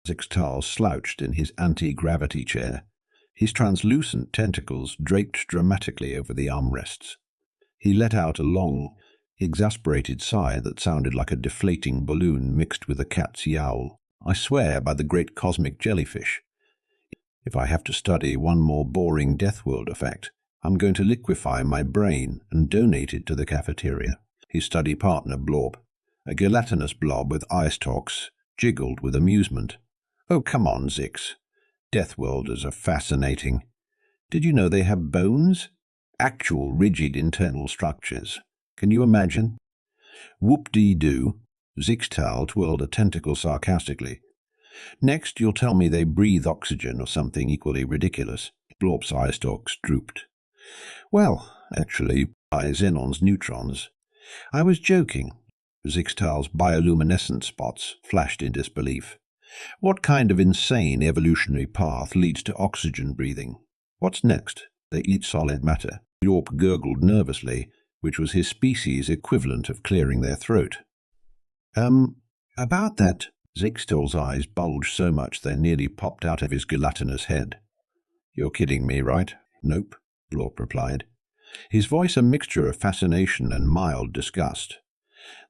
Zixtal slouched in his anti-gravity chair, his translucent tentacles draped dramatically over the armrests. He let out a long, exasperated sigh that sounded like a deflating balloon mixed with a cat's yowl. "I swear by the great cosmic jellyfish, if I have to study one more boring Death World effect, I'm going to liquefy my brain and donate it to the cafeteria." His study partner Blorp, a gelatinous blob with eye stalks, jiggled with amusement. "Oh, come on, Zix. Death Worlders are fascinating. Did you know they have bones? Actual rigid internal structures. Can you imagine?" "Whoop-dee-doo." Zixtal twirled a tentacle sarcastically. "Next you'll tell me they breathe oxygen or something equally ridiculous." Blorp's eye stalks drooped. "Well, actually, by xenons neutrons. I was joking." Zixtal's bioluminescent spots flashed in disbelief. "What kind of insane evolutionary path leads to oxygen breathing? What's next? They eat solid matter." Blorp gurgled nervously, which was his species' equivalent of clearing their throat. About that." Zixtal's eyes bulged so much they nearly popped out of his gelatinous head. "You're kidding me, right?" "Nope," Blorp replied, his voice a mixture of fascination and mild disgust.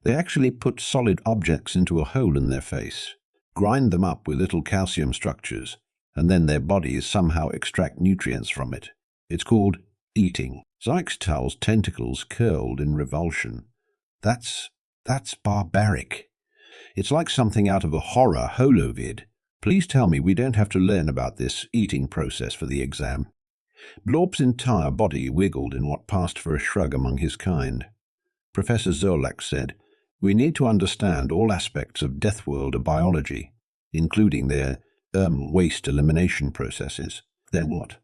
"They actually put solid objects into a hole in their face, grind them up with little calcium structures, and then their bodies somehow extract nutrients from it. It's called eating." Zixtal's tentacles curled in revulsion. That's barbaric. It's like something out of a horror holovid. Please tell me we don't have to learn about this eating process for the exam." Blorp's entire body wiggled in what passed for a shrug among his kind. Professor Zolak said, "We need to understand all aspects of Death World biology, including their waste elimination processes." "Then what?"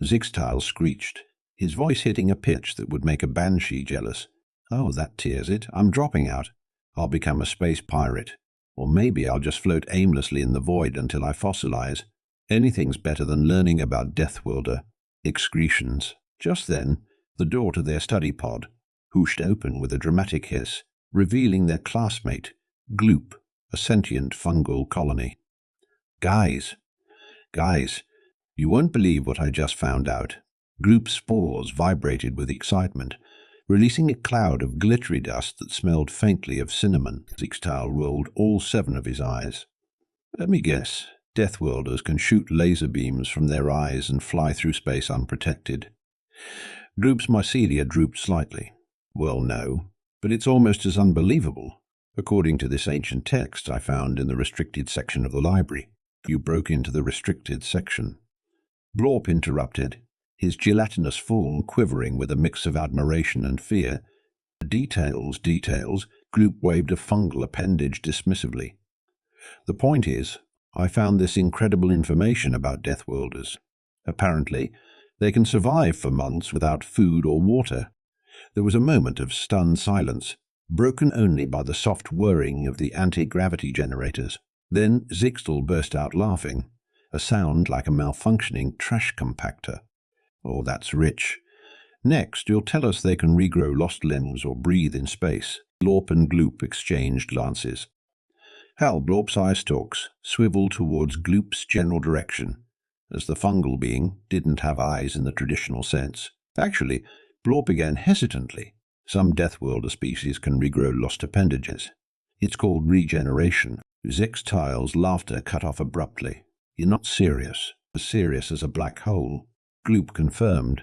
Zixtal screeched, his voice hitting a pitch that would make a banshee jealous. "Oh, that tears it. I'm dropping out. I'll become a space pirate. Or maybe I'll just float aimlessly in the void until I fossilize. Anything's better than learning about Death Worlder excretions." Just then, the door to their study pod whooshed open with a dramatic hiss, revealing their classmate, Gloop, a sentient fungal colony. Guys, you won't believe what I just found out." Gloop's spores vibrated with excitement, releasing a cloud of glittery dust that smelled faintly of cinnamon. Zixtal rolled all 7 of his eyes. "Let me guess. Death Worlders can shoot laser beams from their eyes and fly through space unprotected." Gloop's mycelia drooped slightly. "Well, no, but it's almost as unbelievable, according to this ancient text I found in the restricted section of the library." "You broke into the restricted section." Blorp interrupted, his gelatinous form quivering with a mix of admiration and fear. Details. Gloop waved a fungal appendage dismissively. "The point is, I found this incredible information about Death Worlders. Apparently, they can survive for months without food or water." There was a moment of stunned silence, broken only by the soft whirring of the anti-gravity generators. Then Zixtal burst out laughing, a sound like a malfunctioning trash compactor. "Oh, that's rich. Next, you'll tell us they can regrow lost limbs or breathe in space." Blorp and Gloop exchanged glances. Hal Blorp's eye stalks swiveled towards Gloop's general direction, as the fungal being didn't have eyes in the traditional sense. Actually, Blorp began hesitantly. Some Death Worlder species can regrow lost appendages. It's called regeneration. Zixtal's laughter cut off abruptly. "You're not serious. As serious as a black hole." Gloop confirmed,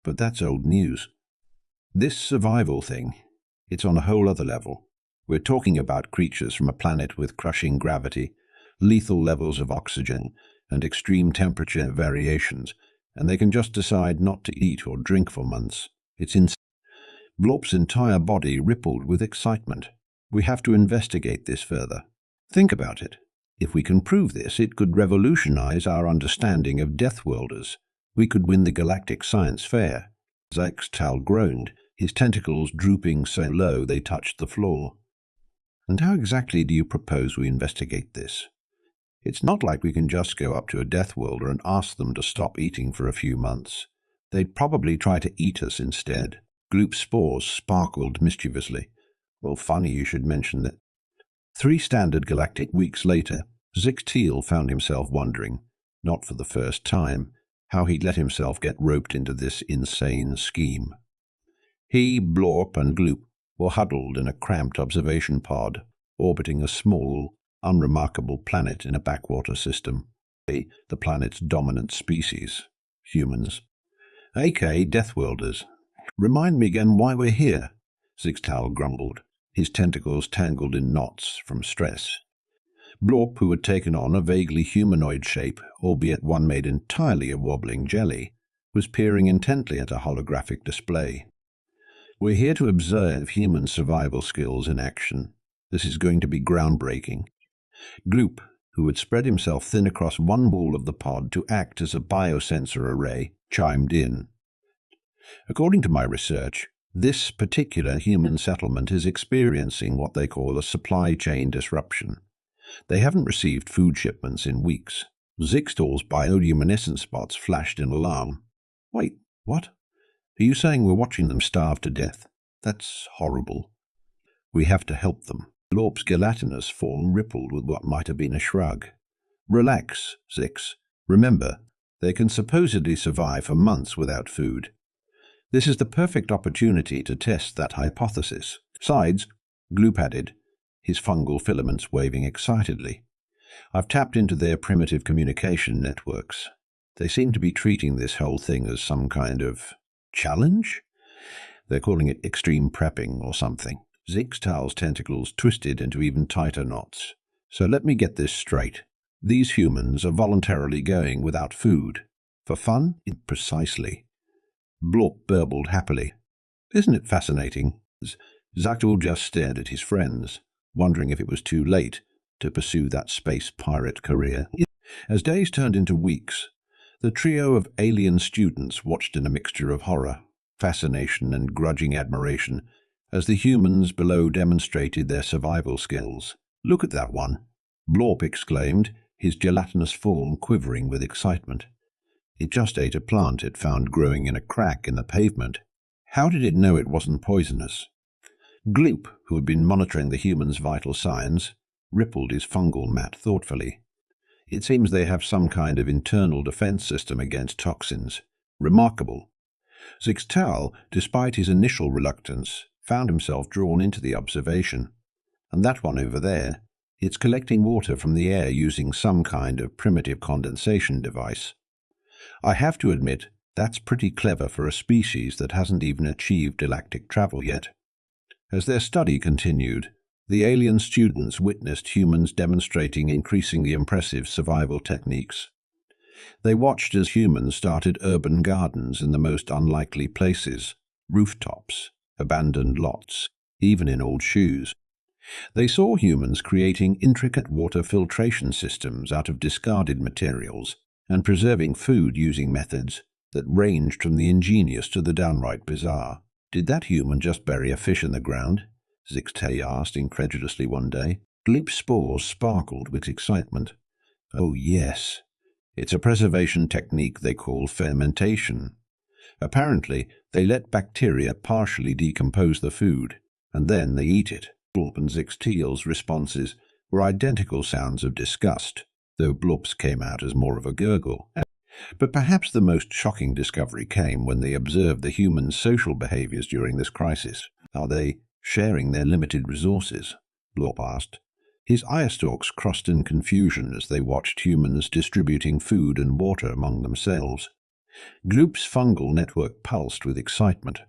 "But that's old news. This survival thing, it's on a whole other level. We're talking about creatures from a planet with crushing gravity, lethal levels of oxygen, and extreme temperature variations, and they can just decide not to eat or drink for months. It's insane." Blorp's entire body rippled with excitement. "We have to investigate this further. Think about it. If we can prove this, it could revolutionize our understanding of Death Worlders. We could win the Galactic Science Fair." Zixtal groaned, his tentacles drooping so low they touched the floor. "And how exactly do you propose we investigate this? It's not like we can just go up to a Death Worlder and ask them to stop eating for a few months. They'd probably try to eat us instead." Gloop's spores sparkled mischievously. "Well, funny you should mention that." 3 standard galactic weeks later, Zixtiel found himself wondering, not for the first time, how he'd let himself get roped into this insane scheme. He, Blorp, and Gloop were huddled in a cramped observation pod, orbiting a small, unremarkable planet in a backwater system. The planet's dominant species, humans. A.K. Deathworlders. Remind me again why we're here, Zixtal grumbled, his tentacles tangled in knots from stress. Blorp, who had taken on a vaguely humanoid shape, albeit one made entirely of wobbling jelly, was peering intently at a holographic display. We're here to observe human survival skills in action. This is going to be groundbreaking. Gloop, who had spread himself thin across one wall of the pod to act as a biosensor array, chimed in. According to my research, this particular human settlement is experiencing what they call a supply chain disruption. They haven't received food shipments in weeks. Zixtal's bioluminescent spots flashed in alarm. Wait, what? Are you saying we're watching them starve to death? That's horrible. We have to help them. Blorp's gelatinous form rippled with what might have been a shrug. Relax, Zix. Remember, they can supposedly survive for months without food. This is the perfect opportunity to test that hypothesis. Besides, Gloop added, his fungal filaments waving excitedly, I've tapped into their primitive communication networks. They seem to be treating this whole thing as some kind of challenge? They're calling it extreme prepping or something. Zixtal's tentacles twisted into even tighter knots. So let me get this straight. These humans are voluntarily going without food. For fun? Precisely. Blorp burbled happily. Isn't it fascinating? Zixtal just stared at his friends, wondering if it was too late to pursue that space pirate career. As days turned into weeks, the trio of alien students watched in a mixture of horror, fascination, and grudging admiration as the humans below demonstrated their survival skills. Look at that one, Blorp exclaimed, his gelatinous form quivering with excitement. It just ate a plant it found growing in a crack in the pavement. How did it know it wasn't poisonous? Gloop, who had been monitoring the human's vital signs, rippled his fungal mat thoughtfully. It seems they have some kind of internal defense system against toxins. Remarkable. Zixtal, despite his initial reluctance, found himself drawn into the observation. And that one over there, it's collecting water from the air using some kind of primitive condensation device. I have to admit, that's pretty clever for a species that hasn't even achieved galactic travel yet. As their study continued, the alien students witnessed humans demonstrating increasingly impressive survival techniques. They watched as humans started urban gardens in the most unlikely places, rooftops, abandoned lots, even in old shoes. They saw humans creating intricate water filtration systems out of discarded materials and preserving food using methods that ranged from the ingenious to the downright bizarre. Did that human just bury a fish in the ground? Zixtal asked incredulously one day. Gloop's spores sparkled with excitement. Oh, yes. It's a preservation technique they call fermentation. Apparently, they let bacteria partially decompose the food, and then they eat it. Blorp and Zixtal's responses were identical sounds of disgust, though Blorp's came out as more of a gurgle. But perhaps the most shocking discovery came when they observed the humans' social behaviors during this crisis. Are they sharing their limited resources? Blorp asked. His eye stalks crossed in confusion as they watched humans distributing food and water among themselves. Gloop's fungal network pulsed with excitement.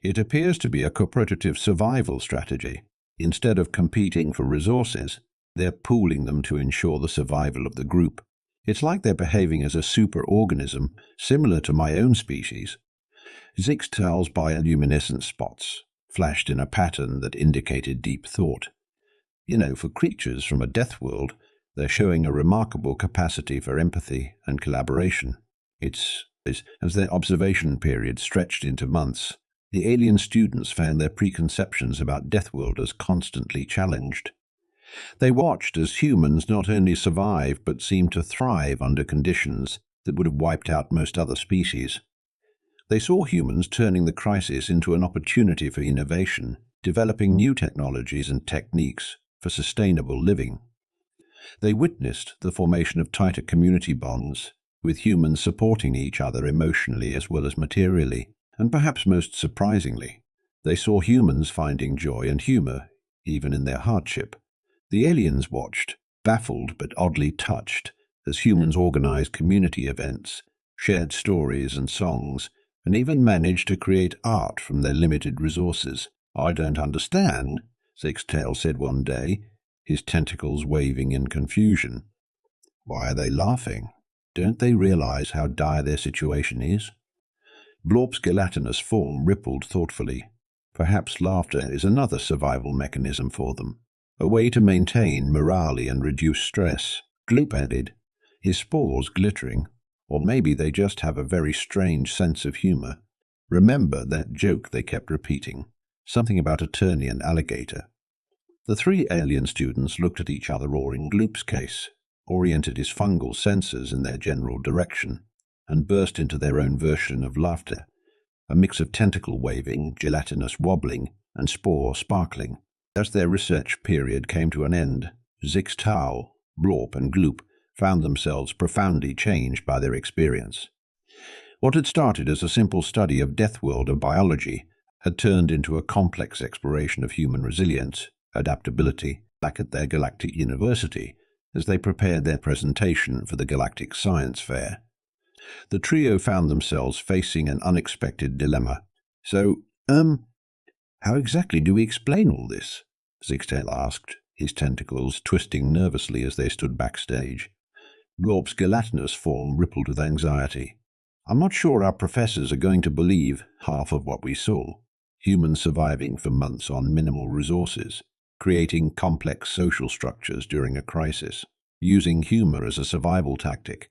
It appears to be a cooperative survival strategy. Instead of competing for resources, they're pooling them to ensure the survival of the group. It's like they're behaving as a superorganism, similar to my own species. Zixtal's bioluminescent spots flashed in a pattern that indicated deep thought. For creatures from a death world, they're showing a remarkable capacity for empathy and collaboration. As their observation period stretched into months, the alien students found their preconceptions about Deathworlders constantly challenged. They watched as humans not only survived but seemed to thrive under conditions that would have wiped out most other species. They saw humans turning the crisis into an opportunity for innovation, developing new technologies and techniques for sustainable living. They witnessed the formation of tighter community bonds, with humans supporting each other emotionally as well as materially, and perhaps most surprisingly, they saw humans finding joy and humor, even in their hardship. The aliens watched, baffled but oddly touched, as humans organized community events, shared stories and songs, and even managed to create art from their limited resources. "I don't understand," Six-Tail said one day, his tentacles waving in confusion. "Why are they laughing? Don't they realize how dire their situation is?" Blorp's gelatinous form rippled thoughtfully. Perhaps laughter is another survival mechanism for them, a way to maintain morale and reduce stress. Gloop added, his spores glittering. Or maybe they just have a very strange sense of humor. Remember that joke they kept repeating, something about attorney and alligator. The three alien students looked at each other, or in Gloop's case, oriented his fungal sensors in their general direction, and burst into their own version of laughter, a mix of tentacle waving, gelatinous wobbling, and spore sparkling. As their research period came to an end, Zix-Tao, Blorp, and Gloop found themselves profoundly changed by their experience. What had started as a simple study of Deathworld or biology had turned into a complex exploration of human resilience, adaptability, back at their galactic university, as they prepared their presentation for the Galactic Science Fair. The trio found themselves facing an unexpected dilemma. "So, how exactly do we explain all this?" Zix-Tail asked, his tentacles twisting nervously as they stood backstage. Blorp's gelatinous form rippled with anxiety. "I'm not sure our professors are going to believe half of what we saw. Humans surviving for months on minimal resources, creating complex social structures during a crisis, using humor as a survival tactic.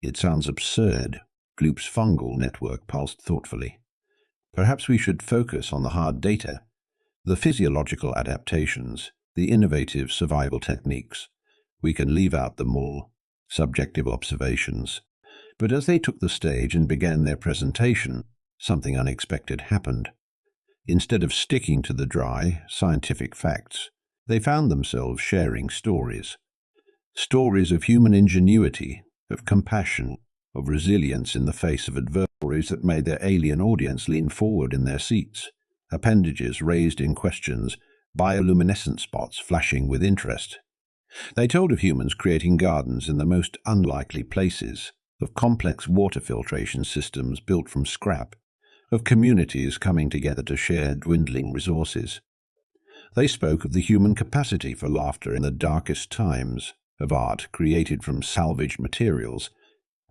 It sounds absurd." Gloop's fungal network pulsed thoughtfully. "Perhaps we should focus on the hard data, the physiological adaptations, the innovative survival techniques. We can leave out the more subjective observations." But as they took the stage and began their presentation, something unexpected happened. Instead of sticking to the dry, scientific facts, they found themselves sharing stories. Stories of human ingenuity, of compassion, of resilience in the face of adversities that made their alien audience lean forward in their seats, appendages raised in questions, bioluminescent spots flashing with interest. They told of humans creating gardens in the most unlikely places, of complex water filtration systems built from scrap, of communities coming together to share dwindling resources. They spoke of the human capacity for laughter in the darkest times, of art created from salvaged materials,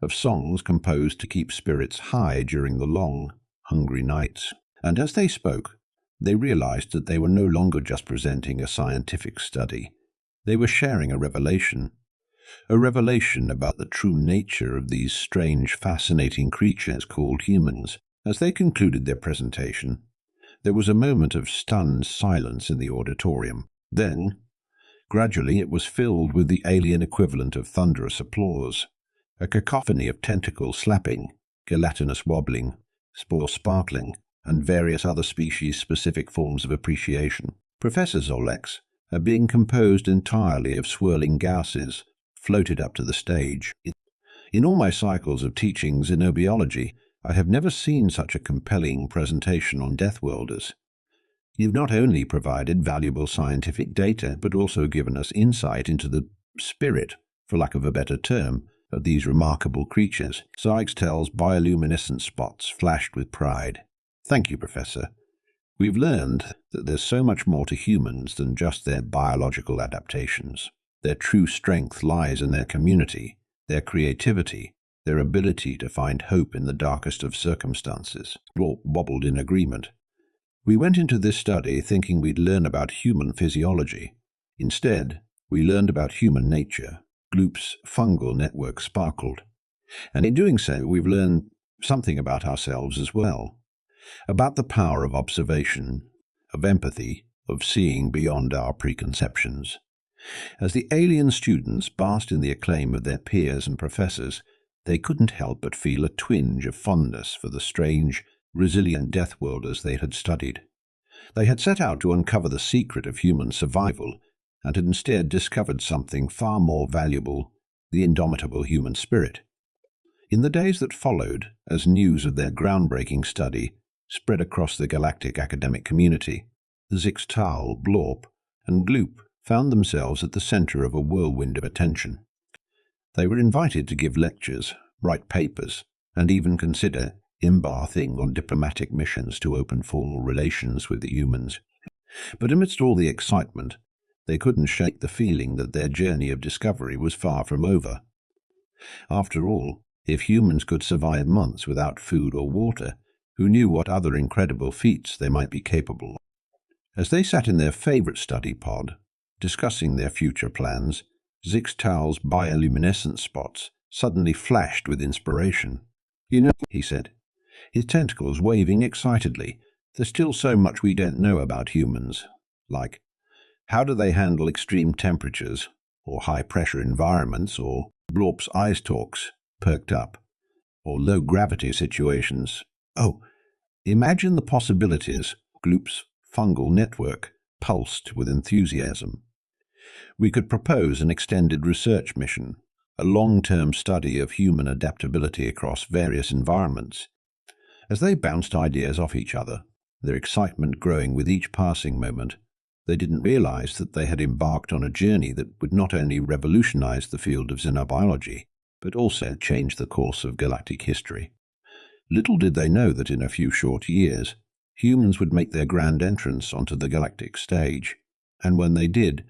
of songs composed to keep spirits high during the long, hungry nights. And as they spoke, they realized that they were no longer just presenting a scientific study. They were sharing a revelation about the true nature of these strange, fascinating creatures called humans. As they concluded their presentation, there was a moment of stunned silence in the auditorium. Then, gradually, it was filled with the alien equivalent of thunderous applause, a cacophony of tentacle slapping, gelatinous wobbling, spore sparkling, and various other species-specific forms of appreciation. Professor Zolek's, being composed entirely of swirling gases, floated up to the stage. In all my cycles of teaching xenobiology, I have never seen such a compelling presentation on Deathworlders. You've not only provided valuable scientific data, but also given us insight into the spirit, for lack of a better term, of these remarkable creatures." Sykes-Tell's bioluminescent spots flashed with pride. "Thank you, Professor. We've learned that there's so much more to humans than just their biological adaptations. Their true strength lies in their community, their creativity, their ability to find hope in the darkest of circumstances." Blorp wobbled in agreement. "We went into this study thinking we'd learn about human physiology. Instead, we learned about human nature." Gloop's fungal network sparkled. "And in doing so, we've learned something about ourselves as well. About the power of observation, of empathy, of seeing beyond our preconceptions." As the alien students basked in the acclaim of their peers and professors, they couldn't help but feel a twinge of fondness for the strange, resilient Deathworlders they had studied. They had set out to uncover the secret of human survival, and had instead discovered something far more valuable, the indomitable human spirit. In the days that followed, as news of their groundbreaking study spread across the galactic academic community, Zixtal, Blorp, and Gloop found themselves at the center of a whirlwind of attention. They were invited to give lectures, write papers, and even consider embarking on diplomatic missions to open formal relations with the humans. But amidst all the excitement, they couldn't shake the feeling that their journey of discovery was far from over. After all, if humans could survive months without food or water, who knew what other incredible feats they might be capable of? As they sat in their favorite study pod, discussing their future plans, Zixtal's bioluminescent spots suddenly flashed with inspiration. "You know," he said, his tentacles waving excitedly, "there's still so much we don't know about humans. Like, how do they handle extreme temperatures, or high-pressure environments, or Blorp's eye stalks perked up, or low-gravity situations? Oh, imagine the possibilities." Gloop's fungal network pulsed with enthusiasm. "We could propose an extended research mission, a long-term study of human adaptability across various environments." As they bounced ideas off each other, their excitement growing with each passing moment, they didn't realize that they had embarked on a journey that would not only revolutionize the field of xenobiology, but also change the course of galactic history. Little did they know that in a few short years, humans would make their grand entrance onto the galactic stage, and when they did,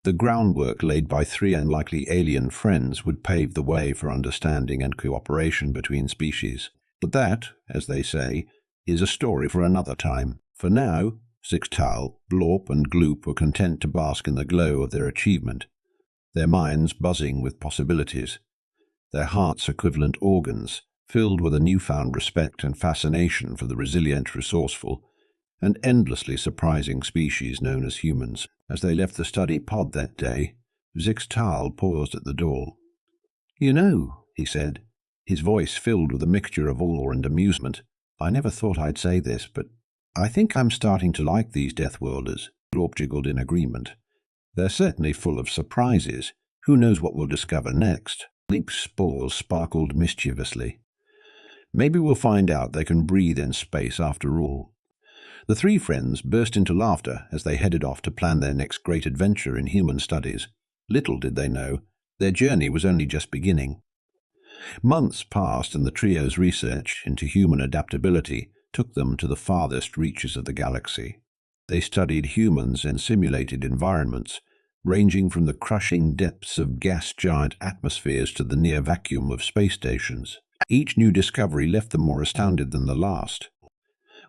the groundwork laid by three unlikely alien friends would pave the way for understanding and cooperation between species. But that, as they say, is a story for another time. For now, Zixtal, Blorp, and Gloop were content to bask in the glow of their achievement, their minds buzzing with possibilities, their hearts equivalent organs filled with a newfound respect and fascination for the resilient, resourceful, and endlessly surprising species known as humans. As they left the study pod that day, Zixtal paused at the door. "You know," he said, his voice filled with a mixture of awe and amusement, "I never thought I'd say this, but I think I'm starting to like these Deathworlders." Blorp jiggled in agreement. "They're certainly full of surprises. Who knows what we'll discover next?" Gloop's spores sparkled mischievously. "Maybe we'll find out they can breathe in space after all." The three friends burst into laughter as they headed off to plan their next great adventure in human studies. Little did they know, their journey was only just beginning. Months passed, and the trio's research into human adaptability took them to the farthest reaches of the galaxy. They studied humans in simulated environments, ranging from the crushing depths of gas giant atmospheres to the near vacuum of space stations. Each new discovery left them more astounded than the last.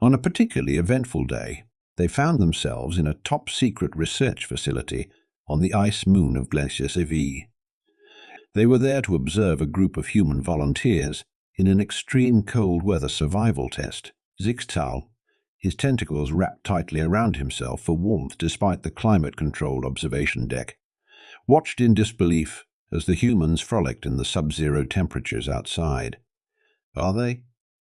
On a particularly eventful day, they found themselves in a top-secret research facility on the ice moon of Glacier Seville. They were there to observe a group of human volunteers in an extreme cold-weather survival test. Zixtal, his tentacles wrapped tightly around himself for warmth despite the climate-controlled observation deck, watched in disbelief as the humans frolicked in the sub-zero temperatures outside. "Are they?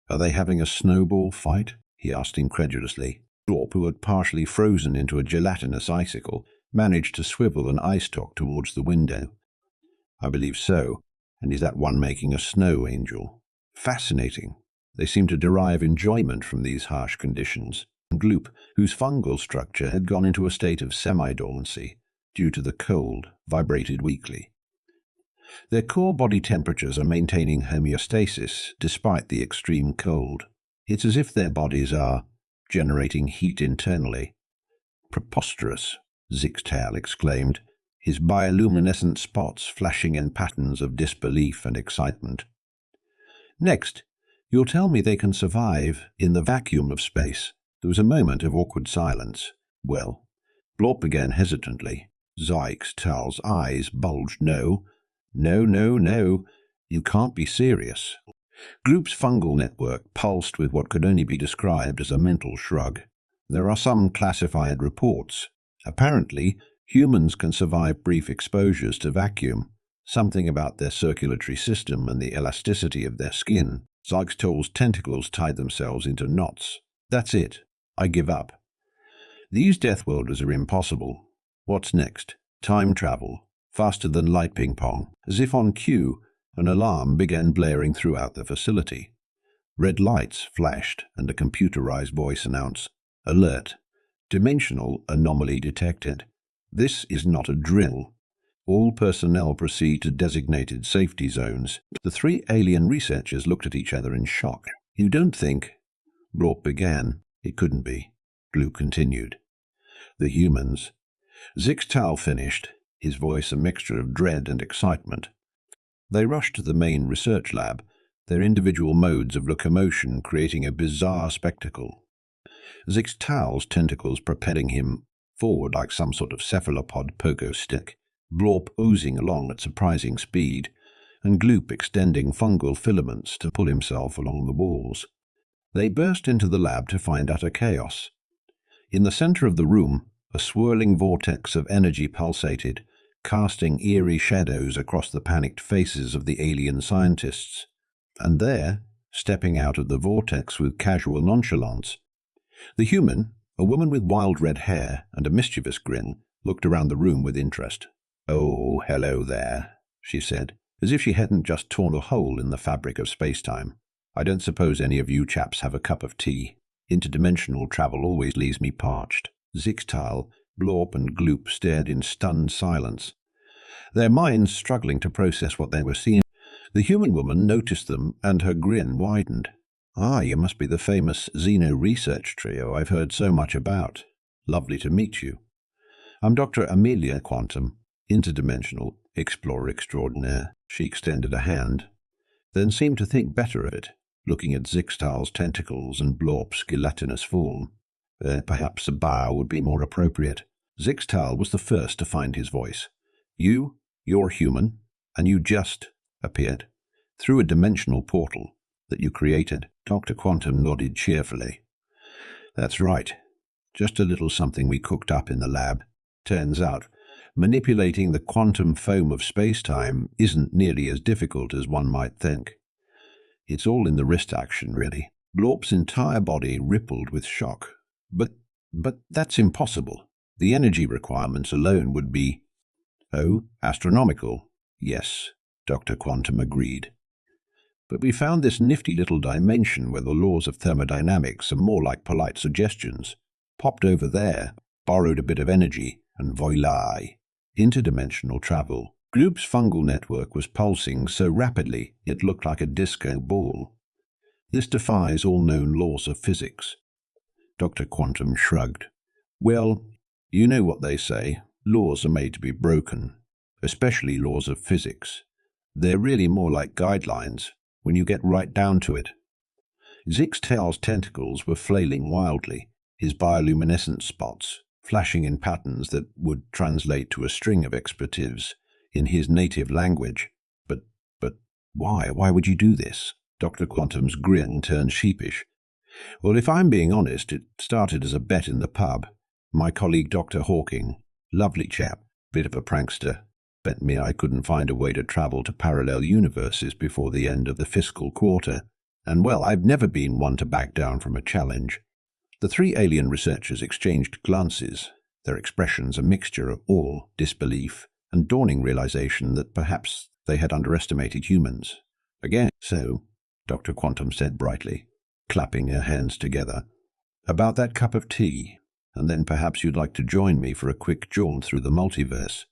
Are they having a snowball fight?" he asked incredulously. Blorp, who had partially frozen into a gelatinous icicle, managed to swivel an eye stalk towards the window. "I believe so. And is that one making a snow angel?" "Fascinating. They seem to derive enjoyment from these harsh conditions." Gloop, whose fungal structure had gone into a state of semi-dormancy due to the cold, vibrated weakly. "Their core body temperatures are maintaining homeostasis despite the extreme cold. It's as if their bodies are generating heat internally." "Preposterous," Zixtal exclaimed, his bioluminescent spots flashing in patterns of disbelief and excitement. "Next, you'll tell me they can survive in the vacuum of space." There was a moment of awkward silence. "Well," Blorp began hesitantly. Zixtal's eyes bulged. No, no, no, no. You can't be serious." Gloop's fungal network pulsed with what could only be described as a mental shrug. "There are some classified reports. Apparently, humans can survive brief exposures to vacuum, something about their circulatory system and the elasticity of their skin." Zixtal's tentacles tied themselves into knots. "That's it. I give up. These Deathworlders are impossible. What's next?" Time travel, faster than light ping pong. As if on cue, an alarm began blaring throughout the facility. Red lights flashed, and a computerized voice announced, "Alert! Dimensional anomaly detected. This is not a drill. All personnel proceed to designated safety zones." The three alien researchers looked at each other in shock. "You don't think—" Blorp began. "It couldn't be," Glue continued. "The humans—" Zixtal finished, his voice a mixture of dread and excitement. "They rushed to the main research lab, their individual modes of locomotion creating a bizarre spectacle. Zixtal's tentacles propelling him forward like some sort of cephalopod pogo stick, Blorp oozing along at surprising speed, and Gloop extending fungal filaments to pull himself along the walls. They burst into the lab to find utter chaos. In the center of the room, a swirling vortex of energy pulsated, casting eerie shadows across the panicked faces of the alien scientists. And there, stepping out of the vortex with casual nonchalance, the human, a woman with wild red hair and a mischievous grin, looked around the room with interest. "Oh, hello there," she said, as if she hadn't just torn a hole in the fabric of space-time. "I don't suppose any of you chaps have a cup of tea. Interdimensional travel always leaves me parched." Zixtal, Blorp and Gloop stared in stunned silence, their minds struggling to process what they were seeing. The human woman noticed them, and her grin widened. "Ah, you must be the famous Xeno research trio I've heard so much about. Lovely to meet you. I'm Dr. Amelia Quantum, interdimensional explorer extraordinaire." She extended a hand, then seemed to think better of it, looking at Zixtal's tentacles and Blorp's gelatinous form. Perhaps a bow would be more appropriate. Zixtal was the first to find his voice. You're human, and you just appeared through a dimensional portal that you created." Dr. Quantum nodded cheerfully. "That's right. Just a little something we cooked up in the lab. Turns out, manipulating the quantum foam of space-time isn't nearly as difficult as one might think. It's all in the wrist action, really." Blorp's entire body rippled with shock. But that's impossible. The energy requirements alone would be—" "Oh, astronomical. Yes," Dr. Quantum agreed. "But we found this nifty little dimension where the laws of thermodynamics are more like polite suggestions. Popped over there, borrowed a bit of energy, and voila, interdimensional travel." Gloop's fungal network was pulsing so rapidly it looked like a disco ball. "This defies all known laws of physics." Dr. Quantum shrugged. "Well, you know what they say. Laws are made to be broken, especially laws of physics. They're really more like guidelines when you get right down to it." Zixtal's tentacles were flailing wildly, his bioluminescent spots flashing in patterns that would translate to a string of expletives in his native language. But why? Why would you do this?" Dr. Quantum's grin turned sheepish. "Well, if I'm being honest, it started as a bet in the pub. My colleague Dr. Hawking, lovely chap, bit of a prankster, bet me I couldn't find a way to travel to parallel universes before the end of the fiscal quarter. And well, I've never been one to back down from a challenge." The three alien researchers exchanged glances, their expressions a mixture of awe, disbelief, and dawning realization that perhaps they had underestimated humans. "Again, so," Dr. Quantum said brightly, clapping her hands together, "about that cup of tea, and then perhaps you'd like to join me for a quick jaunt through the multiverse.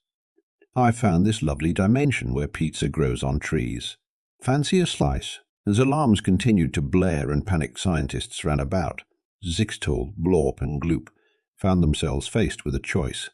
I found this lovely dimension where pizza grows on trees. Fancy a slice?" As alarms continued to blare and panicked scientists ran about, Zixtal, Blorp, and Gloop found themselves faced with a choice.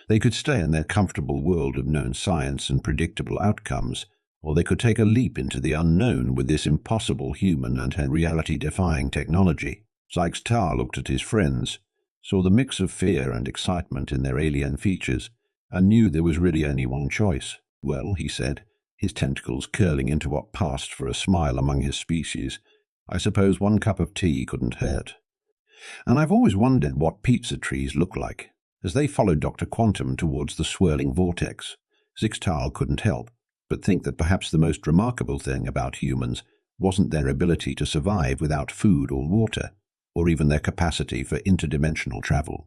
They could stay in their comfortable world of known science and predictable outcomes, or they could take a leap into the unknown with this impossible human and reality-defying technology. Zixtal looked at his friends, saw the mix of fear and excitement in their alien features, and knew there was really only one choice. "Well," he said, his tentacles curling into what passed for a smile among his species, "I suppose one cup of tea couldn't hurt. And I've always wondered what pizza trees look like." As they followed Dr. Quantum towards the swirling vortex, Zixtal couldn't help but think that perhaps the most remarkable thing about humans wasn't their ability to survive without food or water, or even their capacity for interdimensional travel.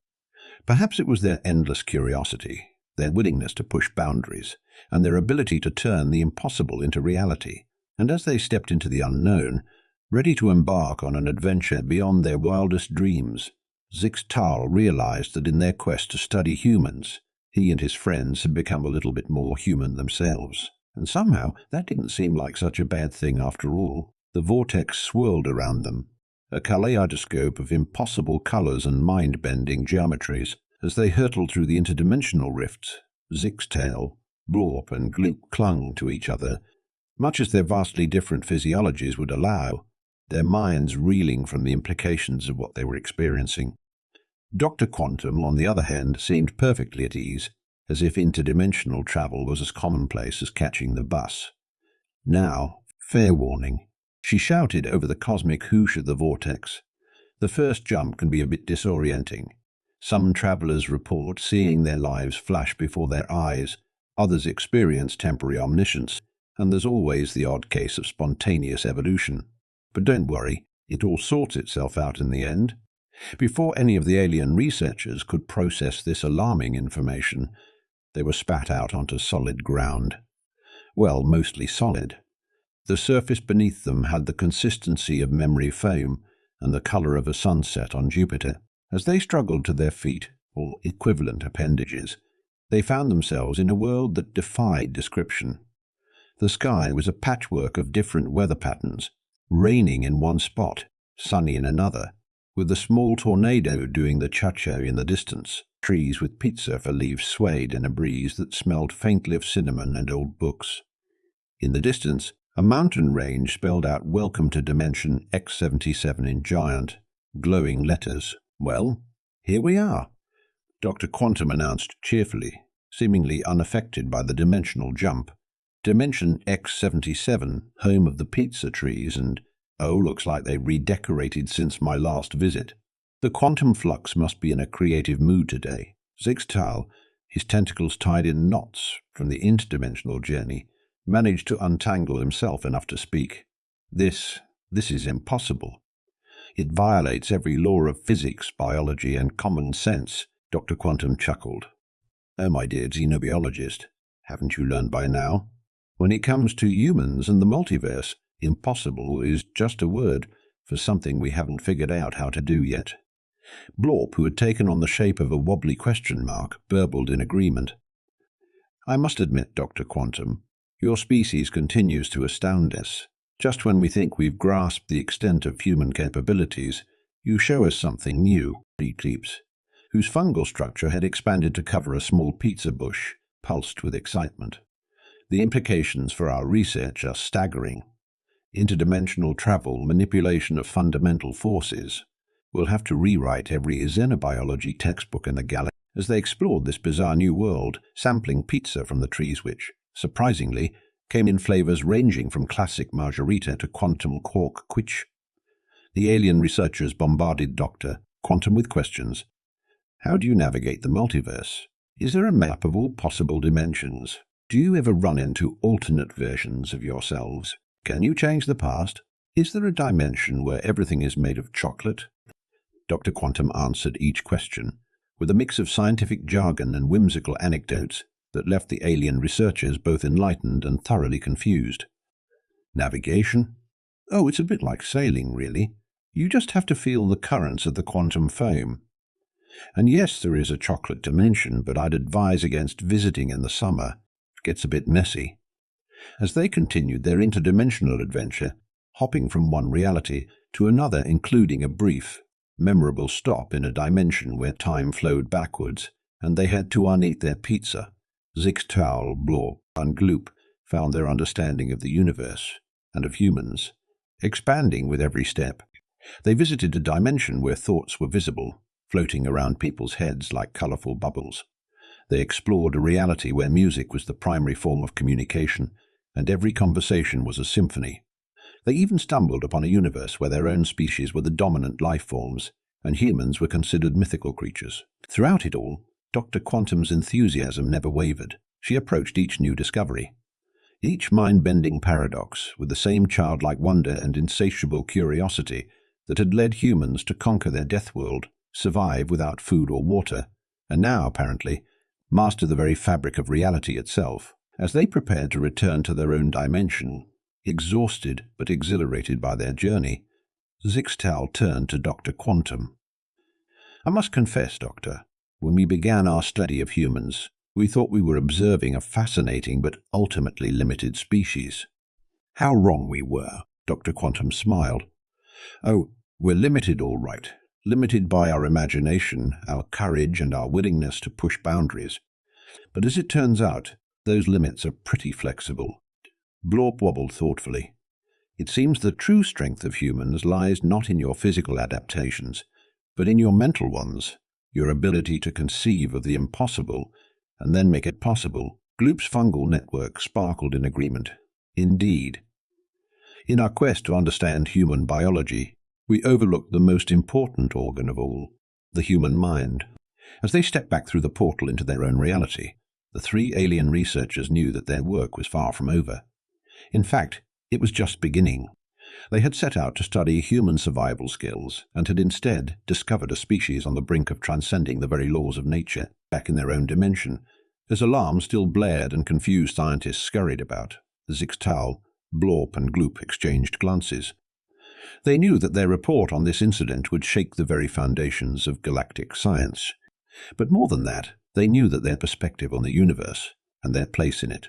Perhaps it was their endless curiosity, their willingness to push boundaries, and their ability to turn the impossible into reality. And as they stepped into the unknown, ready to embark on an adventure beyond their wildest dreams, Zixtal realized that in their quest to study humans, he and his friends had become a little bit more human themselves. And somehow that didn't seem like such a bad thing after all. The vortex swirled around them, a kaleidoscope of impossible colors and mind-bending geometries. As they hurtled through the interdimensional rifts, Zixtal, Blorp, and Gloop clung to each other, much as their vastly different physiologies would allow, their minds reeling from the implications of what they were experiencing. Dr. Quantum, on the other hand, seemed perfectly at ease, as if interdimensional travel was as commonplace as catching the bus. Now, fair warning, she shouted over the cosmic whoosh of the vortex. The first jump can be a bit disorienting. Some travelers report seeing their lives flash before their eyes, others experience temporary omniscience, and there's always the odd case of spontaneous evolution. But don't worry, it all sorts itself out in the end. Before any of the alien researchers could process this alarming information, they were spat out onto solid ground. Well, mostly solid. The surface beneath them had the consistency of memory foam and the color of a sunset on Jupiter. As they struggled to their feet, or equivalent appendages, they found themselves in a world that defied description. The sky was a patchwork of different weather patterns, raining in one spot, sunny in another, with a small tornado doing the cha-cha in the distance. Trees with pizza for leaves swayed in a breeze that smelled faintly of cinnamon and old books. In the distance, a mountain range spelled out "Welcome to Dimension X77" in giant, glowing letters. "Well, here we are," Dr. Quantum announced cheerfully, seemingly unaffected by the dimensional jump. "Dimension X77, home of the pizza trees, and, oh, looks like they've redecorated since my last visit." The quantum flux must be in a creative mood today. Zixtal, his tentacles tied in knots from the interdimensional journey, managed to untangle himself enough to speak. This is impossible. It violates every law of physics, biology, and common sense, Dr. Quantum chuckled. "Oh, my dear xenobiologist, haven't you learned by now? When it comes to humans and the multiverse, impossible is just a word for something we haven't figured out how to do yet." Blorp, who had taken on the shape of a wobbly question mark, burbled in agreement. "I must admit, Dr. Quantum, your species continues to astound us. Just when we think we've grasped the extent of human capabilities, you show us something new," Eclipse, whose fungal structure had expanded to cover a small pizza bush, pulsed with excitement. "The implications for our research are staggering. Interdimensional travel, manipulation of fundamental forces. We'll have to rewrite every xenobiology textbook in the galaxy." As they explored this bizarre new world, sampling pizza from the trees which, surprisingly, came in flavors ranging from classic margarita to quantum quark quitch. The alien researchers bombarded Dr. Quantum with questions. How do you navigate the multiverse? Is there a map of all possible dimensions? Do you ever run into alternate versions of yourselves? Can you change the past? Is there a dimension where everything is made of chocolate? Dr. Quantum answered each question with a mix of scientific jargon and whimsical anecdotes that left the alien researchers both enlightened and thoroughly confused. Navigation? Oh, it's a bit like sailing, really. You just have to feel the currents of the quantum foam. And yes, there is a chocolate dimension, but I'd advise against visiting in the summer. It gets a bit messy. As they continued their interdimensional adventure, hopping from one reality to another, including a brief, memorable stop in a dimension where time flowed backwards, and they had to uneat their pizza, Zixtal, Blorp, and Gloop found their understanding of the universe and of humans expanding with every step. They visited a dimension where thoughts were visible, floating around people's heads like colorful bubbles. They explored a reality where music was the primary form of communication, and every conversation was a symphony. They even stumbled upon a universe where their own species were the dominant life forms, and humans were considered mythical creatures. Throughout it all, Dr. Quantum's enthusiasm never wavered. She approached each new discovery, each mind-bending paradox, with the same childlike wonder and insatiable curiosity that had led humans to conquer their death world, survive without food or water, and now, apparently, master the very fabric of reality itself. As they prepared to return to their own dimension, exhausted but exhilarated by their journey, Zixtal turned to Dr. Quantum. "I must confess, Doctor, when we began our study of humans, we thought we were observing a fascinating but ultimately limited species." "How wrong we were," Dr. Quantum smiled. "Oh, we're limited all right. Limited by our imagination, our courage, and our willingness to push boundaries. But as it turns out, those limits are pretty flexible." Blorp wobbled thoughtfully. "It seems the true strength of humans lies not in your physical adaptations, but in your mental ones, your ability to conceive of the impossible and then make it possible." Gloop's fungal network sparkled in agreement. "Indeed. In our quest to understand human biology, we overlook the most important organ of all, the human mind." As they stepped back through the portal into their own reality, the three alien researchers knew that their work was far from over. In fact, it was just beginning. They had set out to study human survival skills and had instead discovered a species on the brink of transcending the very laws of nature back in their own dimension. As alarms still blared and confused scientists scurried about, Zixtal, Blorp and Gloop exchanged glances. They knew that their report on this incident would shake the very foundations of galactic science. But more than that, they knew that their perspective on the universe, and their place in it,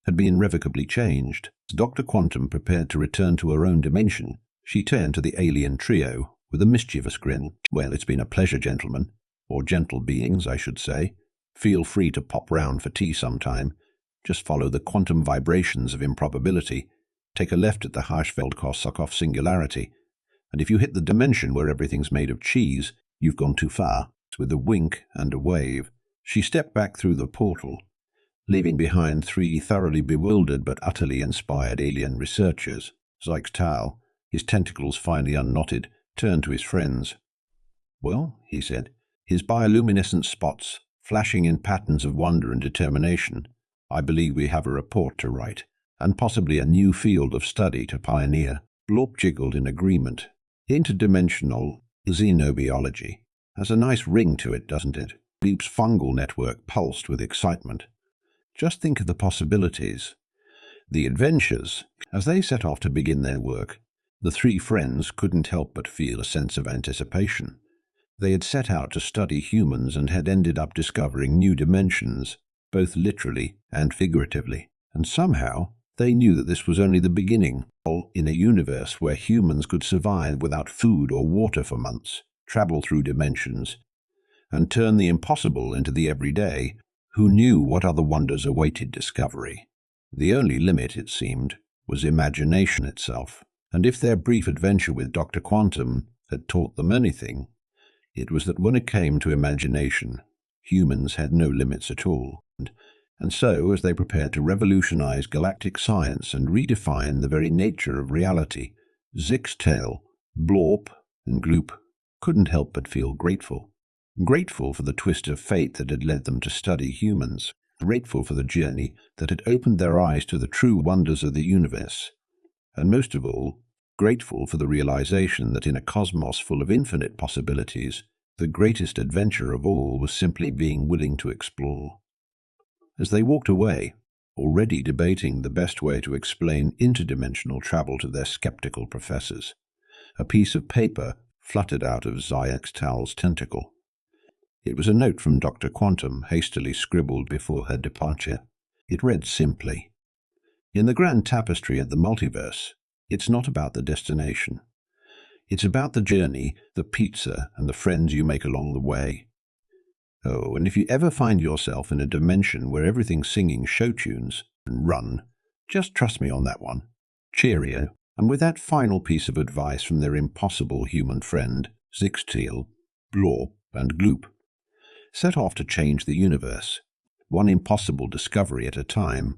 had been irrevocably changed. As Dr. Quantum prepared to return to her own dimension, she turned to the alien trio with a mischievous grin. "Well, it's been a pleasure, gentlemen. Or gentle beings, I should say. Feel free to pop round for tea sometime. Just follow the quantum vibrations of improbability. Take a left at the Hirschfeld-Korsakoff singularity. And if you hit the dimension where everything's made of cheese, you've gone too far." With a wink and a wave, she stepped back through the portal, leaving behind three thoroughly bewildered but utterly inspired alien researchers. Zixtal, his tentacles finally unknotted, turned to his friends. "Well," he said, his bioluminescent spots flashing in patterns of wonder and determination, "I believe we have a report to write, and possibly a new field of study to pioneer." Blorp jiggled in agreement. "Interdimensional xenobiology has a nice ring to it, doesn't it?" Gloop's fungal network pulsed with excitement. "Just think of the possibilities. The adventures." As they set off to begin their work, the three friends couldn't help but feel a sense of anticipation. They had set out to study humans and had ended up discovering new dimensions, both literally and figuratively. And somehow they knew that this was only the beginning, in a universe where humans could survive without food or water for months, travel through dimensions, and turn the impossible into the everyday. Who knew what other wonders awaited discovery? The only limit, it seemed, was imagination itself. And if their brief adventure with Dr. Quantum had taught them anything, it was that when it came to imagination, humans had no limits at all. And so, as they prepared to revolutionize galactic science and redefine the very nature of reality, Zixtal, Blorp, and Gloop couldn't help but feel grateful. Grateful for the twist of fate that had led them to study humans. Grateful for the journey that had opened their eyes to the true wonders of the universe. And most of all, grateful for the realization that in a cosmos full of infinite possibilities, the greatest adventure of all was simply being willing to explore. As they walked away, already debating the best way to explain interdimensional travel to their skeptical professors, a piece of paper fluttered out of Zixtal's tentacle. It was a note from Dr. Quantum, hastily scribbled before her departure. It read simply, "In the grand tapestry of the multiverse, it's not about the destination. It's about the journey, the pizza, and the friends you make along the way. Oh, and if you ever find yourself in a dimension where everything's singing show tunes, and run, just trust me on that one. Cheerio." And with that final piece of advice from their impossible human friend, Zixtal, Blorp, and Gloop set off to change the universe, one impossible discovery at a time.